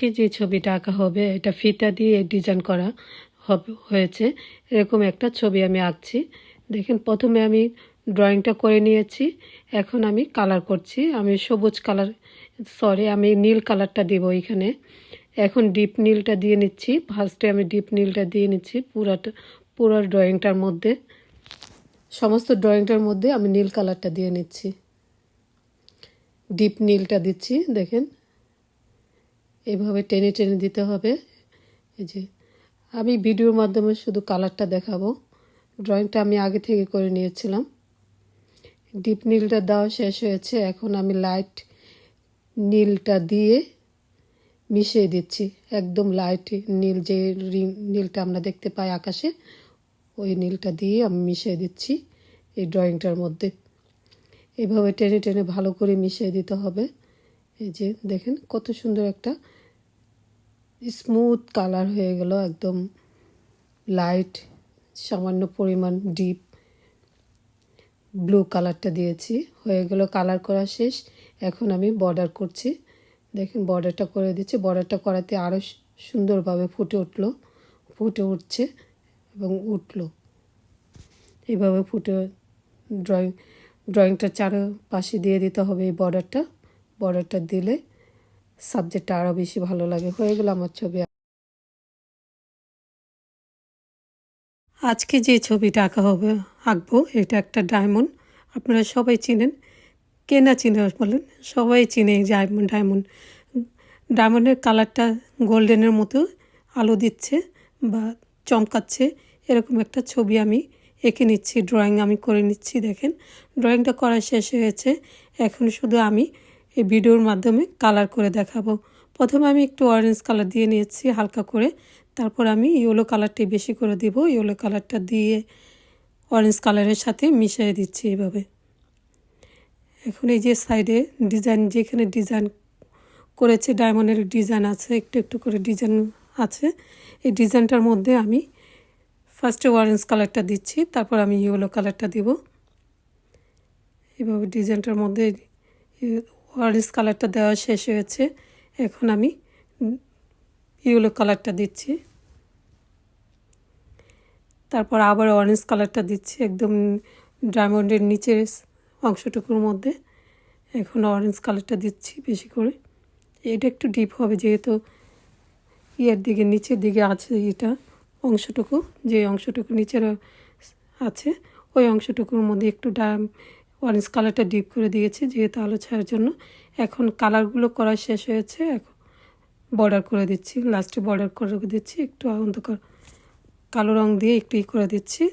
আজকে যে ছবিটা আঁকা হবে এটা ফিতা দিয়ে ডিজাইন করা হয়েছে। এরকম একটা ছবি আমি আঁকছি। দেখেন প্রথমে আমি ড্রয়িংটা করে নিয়েছি, এখন আমি কালার করছি। আমি সবুজ কালার আমি নীল কালারটা দেব এখানে। এখন ডিপ নীলটা দিয়ে নিচ্ছি। ফার্স্টে আমি ডিপ নীলটা দিয়ে নিচ্ছি পুরো ড্রয়িংটার মধ্যে, সমস্ত ড্রয়িংটার মধ্যে আমি নীল কালারটা দিয়ে নিচ্ছি। ডিপ নীলটা দিচ্ছি, দেখেন এভাবে টেনে টেনে দিতে হবে। এই যে আমি ভিডিওর মাধ্যমে শুধু কালারটা দেখাবো, ড্রয়িংটা আমি আগে থেকে করে নিয়েছিলাম। ডিপ নীলটা দেওয়া শেষ হয়েছে, এখন আমি লাইট নীলটা দিয়ে মিশিয়ে দিচ্ছি। একদম লাইট নীল, যে নীলটা আমরা দেখতে পাই আকাশে, ওই নীলটা দিয়ে আমি মিশিয়ে দিচ্ছি এই ড্রয়িংটার মধ্যে। এভাবে টেনে টেনে ভালো করে মিশিয়ে দিতে হবে। এই যে দেখেন কত সুন্দর একটা স্মুথ কালার হয়ে গেল, একদম লাইট, সামান্য পরিমাণ ডিপ ব্লু কালারটা দিয়েছি। হয়ে গেল কালার করা শেষ। এখন আমি বর্ডার করছি। দেখেন বর্ডারটা করে দিচ্ছি। বর্ডারটা করাতে আরও সুন্দরভাবে ফুটে উঠছে এবং উঠলো। এইভাবে ড্রয়িংটা চারপাশে দিয়ে দিতে হবে এই বর্ডারটা দিলে সাবজেক্টটা আরও বেশি ভালো লাগে। হয়ে গেল আমার ছবি। আজকে যে ছবিটা আঁকবো এটা একটা ডায়মন্ড। আপনারা সবাই চিনেন, কে না চিনে বলেন, সবাই চিনে এই ডায়মন্ডের কালারটা গোল্ডেনের মতো আলো দিচ্ছে বা চমকাচ্ছে, এরকম একটা ছবি আমি এঁকে নিচ্ছি, ড্রয়িং আমি করে নিচ্ছি। দেখেন ড্রয়িংটা করা শেষ হয়েছে, এখন শুধু আমি এই ভিডিওর মাধ্যমে কালার করে দেখাবো। প্রথমে আমি একটু অরেঞ্জ কালার দিয়ে নিয়েছি হালকা করে, তারপর আমি ইয়েলো কালারটি বেশি করে দিব। ইয়েলো কালারটা দিয়ে অরেঞ্জ কালারের সাথে মিশিয়ে দিচ্ছি এইভাবে। এখন এই যে সাইডে যেখানে ডিজাইন করেছে, ডায়মন্ডের ডিজাইন আছে, একটু একটু করে ডিজাইন আছে। এই ডিজাইনটার মধ্যে আমি ফার্স্টে অরেঞ্জ কালারটা দিচ্ছি, তারপর আমি ইয়েলো কালারটা দিব। এভাবে ডিজাইনটার মধ্যে অরেঞ্জ কালারটা দেওয়া শেষ হয়েছে, এখন আমি ইয়েলো কালারটা দিচ্ছি, তারপর আবার অরেঞ্জ কালারটা দিচ্ছি একদম ডায়মন্ডের নিচের অংশটুকুর মধ্যে। এখন অরেঞ্জ কালারটা দিচ্ছি বেশি করে। এটা একটু ডিপ হবে যেহেতু নিচের দিকে আছে এটা অংশটুকু, যে অংশটুকু নিচের আছে ওই অংশটুকুর মধ্যে একটু অরেঞ্জ কালারটা ডিপ করে দিয়েছি যেহেতু আলো ছায়ার জন্য। এখন কালারগুলো করা শেষ হয়েছে, এখন বর্ডার করে দিচ্ছি। লাস্টে বর্ডার করে দিচ্ছি, একটু অন্ধকার কালো রং দিয়ে একটু করে দিচ্ছি।